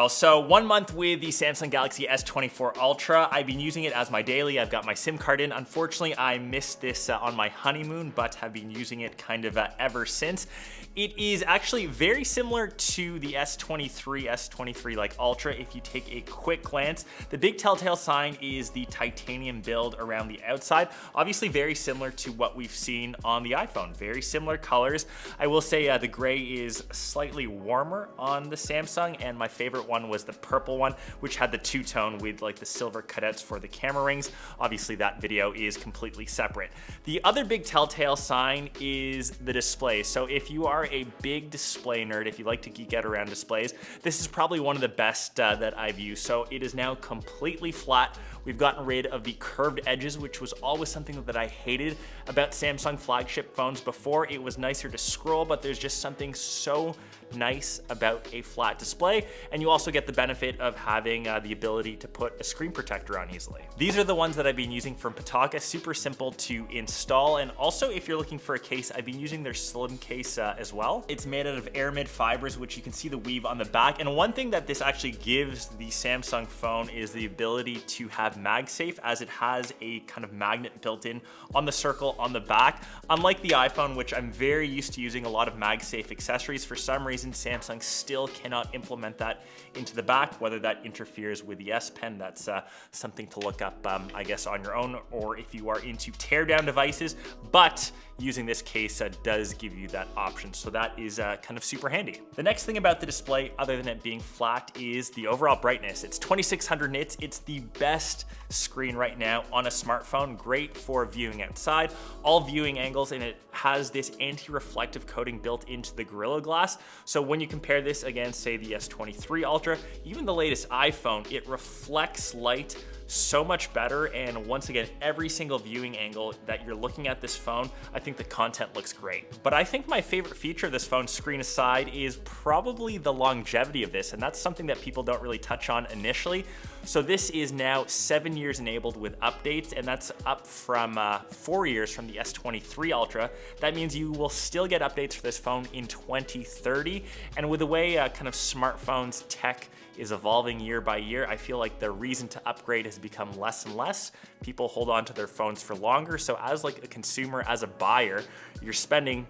Charles. So 1 month with the Samsung Galaxy S24 Ultra. I've been using it as my daily. I've got my SIM card in. Unfortunately, I missed this on my honeymoon, but have been using it kind of ever since. It is actually very similar to the S23 like Ultra if you take a quick glance. The big telltale sign is the titanium build around the outside. Obviously very similar to what we've seen on the iPhone. Very similar colors. I will say the gray is slightly warmer on the Samsung, and my favorite one was the purple one, which had the two-tone with like the silver cutouts for the camera rings. Obviously that video is completely separate. The other big telltale sign is the display. So if you are a big display nerd, if you like to geek out around displays, this is probably one of the best that I've used. So it is now completely flat. We've gotten rid of the curved edges, which was always something that I hated about Samsung flagship phones before. It was nicer to scroll, but there's just something so nice about a flat display. And you also get the benefit of having the ability to put a screen protector on easily. These are the ones that I've been using from Pitaka. Super simple to install. And also if you're looking for a case, I've been using their slim case as well. It's made out of aramid fibers, which you can see the weave on the back. And one thing that this actually gives the Samsung phone is the ability to have MagSafe, as it has a kind of magnet built in on the circle on the back. Unlike the iPhone, which I'm very used to using a lot of MagSafe accessories, for some reason Samsung still cannot implement that into the back. Whether that interferes with the S Pen, that's something to look up, I guess, on your own, or if you are into teardown devices. But using this case does give you that option, so that is kind of super handy. The next thing about the display, other than it being flat, is the overall brightness. It's 2600 nits. It's the best screen right now on a smartphone. Great for viewing outside, all viewing angles, and it has this anti-reflective coating built into the Gorilla Glass. So when you compare this against, say, the S23 Ultra, even the latest iPhone, it reflects light so much better. And once again, every single viewing angle that you're looking at this phone, I think the content looks great. But I think my favorite feature of this phone, screen aside, is probably the longevity of this. And that's something that people don't really touch on initially. So this is now 7 years enabled with updates, and that's up from 4 years from the S23 Ultra. That means you will still get updates for this phone in 2030. And with the way kind of smartphones tech is evolving year by year, I feel like the reason to upgrade has become less and less. People hold on to their phones for longer. So as like a consumer, as a buyer, you're spending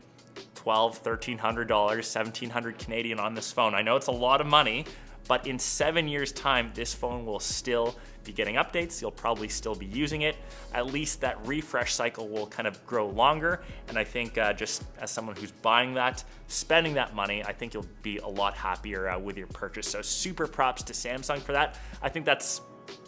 $1,200, $1,300, $1,700 Canadian on this phone. I know it's a lot of money, but in 7 years' time, this phone will still be getting updates. You'll probably still be using it. At least that refresh cycle will kind of grow longer. And I think just as someone who's buying that, spending that money, I think you'll be a lot happier with your purchase. So super props to Samsung for that. I think that's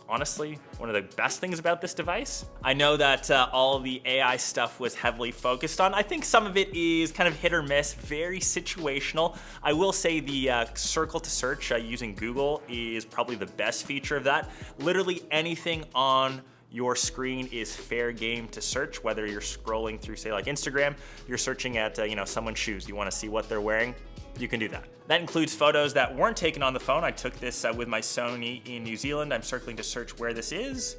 honestly one of the best things about this device. I know that all the AI stuff was heavily focused on. I think some of it is kind of hit or miss, very situational. I will say the circle to search using Google is probably the best feature of that. Literally anything on your screen is fair game to search, whether you're scrolling through, say, like Instagram, you're searching at someone's shoes, you want to see what they're wearing, you can do that. That includes photos that weren't taken on the phone. I took this with my Sony in New Zealand. I'm circling to search where this is.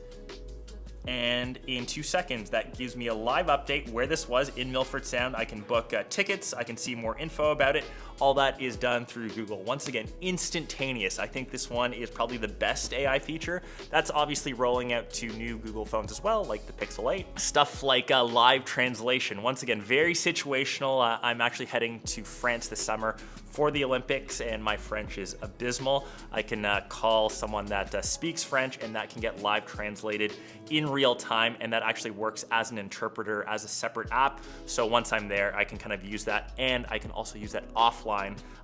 And in 2 seconds, that gives me a live update where this was in Milford Sound. I can book tickets, I can see more info about it. All that is done through Google. Once again, instantaneous. I think this one is probably the best AI feature. That's obviously rolling out to new Google phones as well, like the Pixel 8. Stuff like live translation. Once again, very situational. I'm actually heading to France this summer for the Olympics, and my French is abysmal. I can call someone that speaks French, and that can get live translated in real time, and that actually works as an interpreter, as a separate app. So once I'm there, I can kind of use that, and I can also use that offline.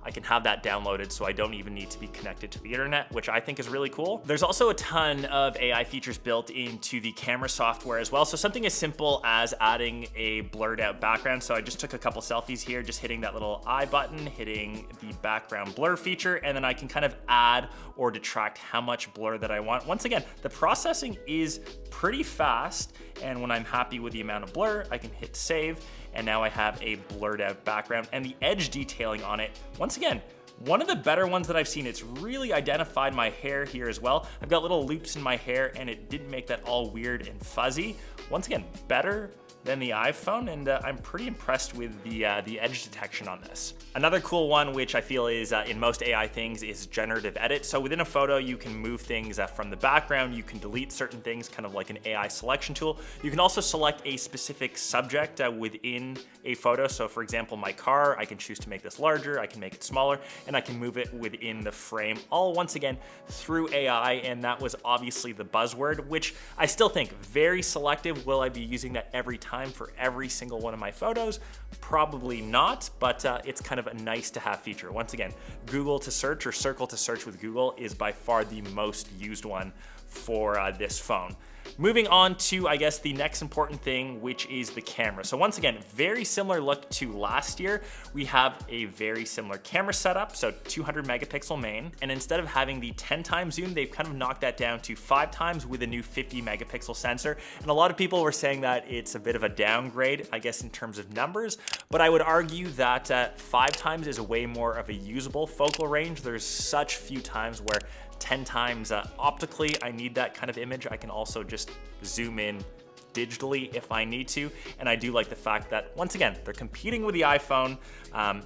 I can have that downloaded, so I don't even need to be connected to the internet, which I think is really cool. There's also a ton of AI features built into the camera software as well. So something as simple as adding a blurred out background. So I just took a couple selfies here, just hitting that little eye button, hitting the background blur feature, and then I can kind of add or detract how much blur that I want. Once again, the processing is pretty fast, and when I'm happy with the amount of blur, I can hit save, and now I have a blurred out background. And the edge detailing on it, once again, one of the better ones that I've seen. It's really identified my hair here as well. I've got little loops in my hair, and it didn't make that all weird and fuzzy. Once again, better than the iPhone, and I'm pretty impressed with the edge detection on this. Another cool one, which I feel is in most AI things, is generative edit. So within a photo, you can move things from the background, you can delete certain things, kind of like an AI selection tool. You can also select a specific subject within a photo. So for example, my car, I can choose to make this larger, I can make it smaller, and I can move it within the frame, all once again through AI, and that was obviously the buzzword, which I still think very selective. Will I be using that every time for every single one of my photos? Probably not, but it's kind of a nice to have feature. Once again, Google to search or Circle to search with Google is by far the most used one for this phone. Moving on to, I guess, the next important thing, which is the camera. So once again, very similar look to last year. We have a very similar camera setup, so 200 megapixel main. And instead of having the 10 times zoom, they've kind of knocked that down to 5 times with a new 50 megapixel sensor. And a lot of people were saying that it's a bit of a downgrade, I guess, in terms of numbers. But I would argue that 5 times is way more of a usable focal range. There's such few times where 10 times optically, I need that kind of image. I can also just zoom in digitally if I need to. And I do like the fact that, once again, they're competing with the iPhone.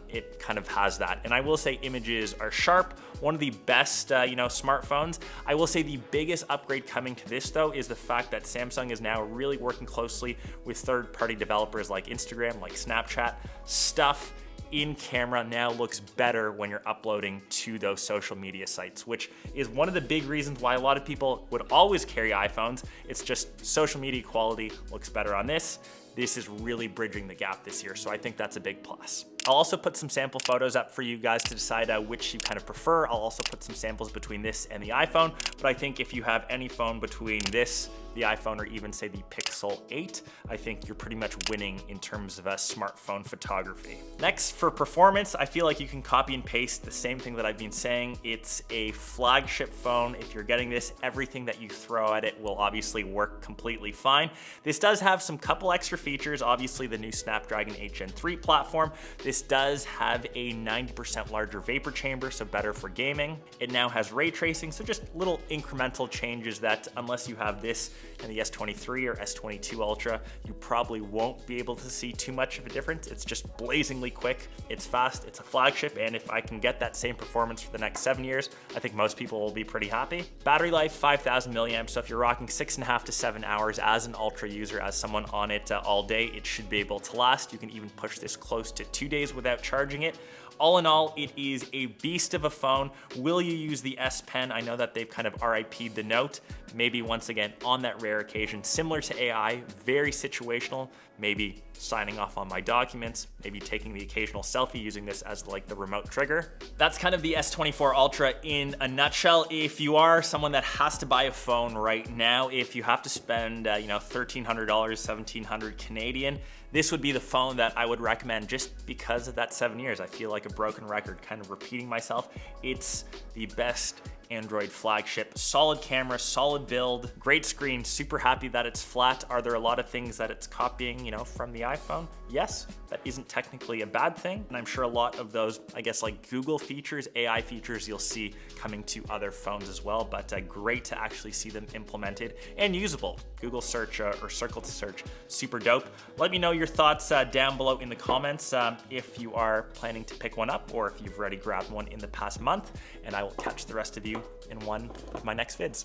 It kind of has that. And I will say images are sharp. One of the best, smartphones. I will say the biggest upgrade coming to this though is the fact that Samsung is now really working closely with third-party developers like Instagram, like Snapchat. Stuff in camera now looks better when you're uploading to those social media sites, which is one of the big reasons why a lot of people would always carry iPhones. It's just social media quality looks better on this. This is really bridging the gap this year, so I think that's a big plus. I'll also put some sample photos up for you guys to decide which you kind of prefer. I'll also put some samples between this and the iPhone, but I think if you have any phone between this, the iPhone, or even say the Pixel 8, I think you're pretty much winning in terms of smartphone photography. Next, for performance, I feel like you can copy and paste the same thing that I've been saying. It's a flagship phone. If you're getting this, everything that you throw at it will obviously work completely fine. This does have some couple extra features, obviously the new Snapdragon 8 Gen 3 platform. This does have a 90% larger vapor chamber, so better for gaming. It now has ray tracing, so just little incremental changes that, unless you have this and the S23 or S22 Ultra, you probably won't be able to see too much of a difference. It's just blazingly quick, it's fast, it's a flagship, and if I can get that same performance for the next 7 years, I think most people will be pretty happy. Battery life, 5,000 milliamps, so if you're rocking 6.5 to 7 hours as an Ultra user, as someone on it all day, it should be able to last. You can even push this close to 2 days without charging it. All in all, it is a beast of a phone. Will you use the S Pen? I know that they've kind of RIP'd the Note. Maybe once again, on that rare occasion, similar to AI, very situational, maybe signing off on my documents, maybe taking the occasional selfie using this as like the remote trigger. That's kind of the S24 Ultra in a nutshell. If you are someone that has to buy a phone right now, if you have to spend $1,300, $1,700 Canadian, this would be the phone that I would recommend just because of that 7 years. I feel like a broken record, kind of repeating myself. It's the best Android flagship. Solid camera, solid build, great screen, super happy that it's flat. Are there a lot of things that it's copying, from the iPhone? Yes, that isn't technically a bad thing. And I'm sure a lot of those, I guess, like Google features, AI features, you'll see coming to other phones as well, but great to actually see them implemented and usable. Google search or Circle to search, super dope. Let me know your thoughts down below in the comments if you are planning to pick one up or if you've already grabbed one in the past month, and I will catch the rest of you in one of my next vids.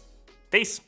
Peace.